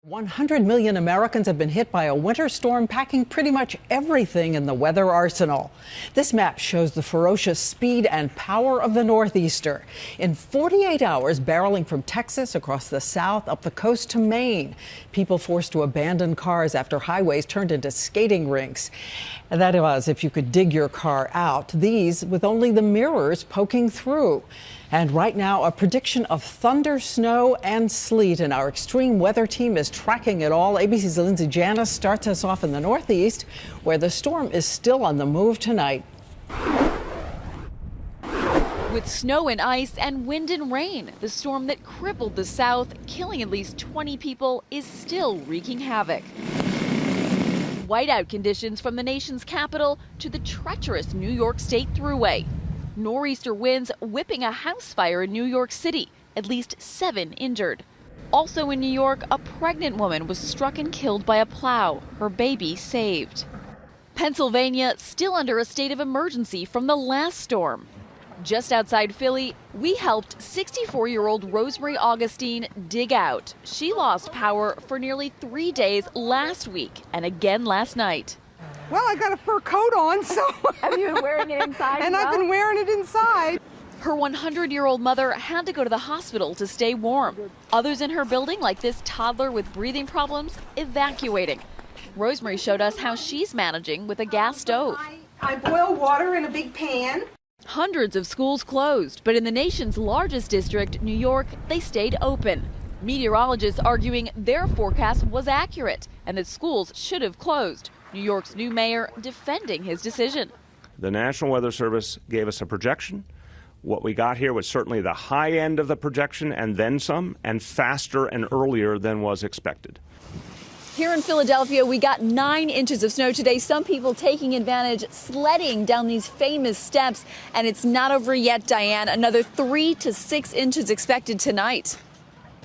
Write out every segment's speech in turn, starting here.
100 million Americans have been hit by a winter storm, packing pretty much everything in the weather arsenal. This map shows the ferocious speed and power of the northeaster. In 48 hours, barreling from Texas across the south up the coast to Maine. People forced to abandon cars after highways turned into skating rinks. And that was if you could dig your car out. These with only the mirrors poking through. And right now, a prediction of thunder, snow, and sleet. And our extreme weather team is tracking it all. ABC's Lindsay Janis starts us off in the Northeast, where the storm is still on the move tonight. With snow and ice and wind and rain, the storm that crippled the South, killing at least 20 people, is still wreaking havoc. Whiteout conditions from the nation's capital to the treacherous New York State Thruway. Nor'easter winds whipping a house fire in New York City, at least 7 injured. Also in New York, a pregnant woman was struck and killed by a plow, her baby saved. Pennsylvania still under a state of emergency from the last storm. Just outside Philly, we helped 64-year-old Rosemary Augustine dig out. She lost power for nearly 3 days last week and again last night. Well, I got a fur coat on, so. Have you been wearing it inside? And I've been wearing it inside. Her 100-year-old mother had to go to the hospital to stay warm. Others in her building, like this toddler with breathing problems, evacuating. Rosemary showed us how she's managing with a gas stove. I boil water in a big pan. Hundreds of schools closed, but in the nation's largest district, New York, they stayed open. Meteorologists arguing their forecast was accurate and that schools should have closed. New York's new mayor defending his decision. The National Weather Service gave us a projection. What we got here was certainly the high end of the projection and then some, and faster and earlier than was expected. Here in Philadelphia, we got 9 inches of snow today. Some people taking advantage, sledding down these famous steps. And it's not over yet, Diane. Another 3 to 6 inches expected tonight.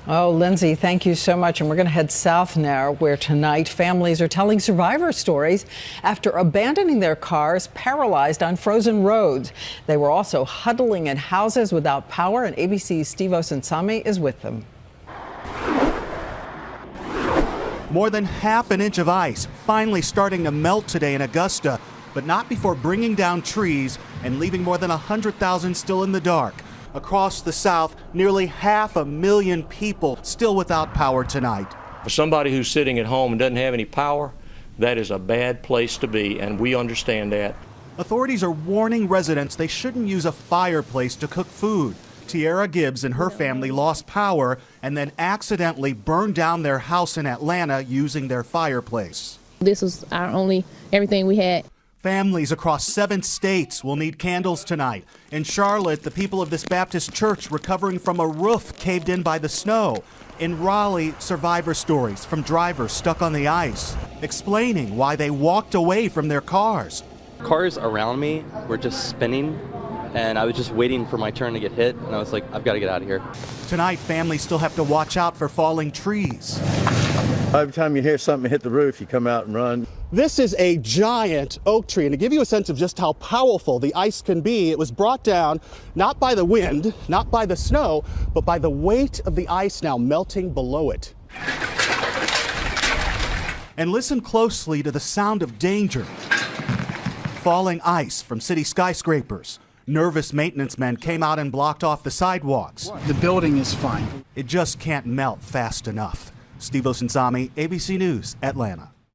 Oh, Lindsay, thank you so much. And we're going to head south now, where tonight families are telling survivor stories after abandoning their cars paralyzed on frozen roads. They were also huddling in houses without power, and ABC's Steve Osunsami is with them. More than half an inch of ice finally starting to melt today in Augusta, but not before bringing down trees and leaving more than 100,000 still in the dark. Across the South, nearly 500,000 people still without power tonight. For somebody who's sitting at home and doesn't have any power, that is a bad place to be, and we understand that. Authorities are warning residents they shouldn't use a fireplace to cook food. Tiara Gibbs and her family lost power and then accidentally burned down their house in Atlanta using their fireplace. This was our only everything we had. Families across 7 states will need candles tonight. In Charlotte, the people of this Baptist church recovering from a roof caved in by the snow. In Raleigh, survivor stories from drivers stuck on the ice, explaining why they walked away from their cars. Cars around me were just spinning, and I was just waiting for my turn to get hit, and I was like, I've got to get out of here. Tonight, families still have to watch out for falling trees. Every time you hear something hit the roof, you come out and run. This is a giant oak tree, and to give you a sense of just how powerful the ice can be, it was brought down not by the wind, not by the snow, but by the weight of the ice now melting below it. And listen closely to the sound of danger. Falling ice from city skyscrapers. Nervous maintenance men came out and blocked off the sidewalks. The building is fine. It just can't melt fast enough. Steve Osunsami, ABC News, Atlanta.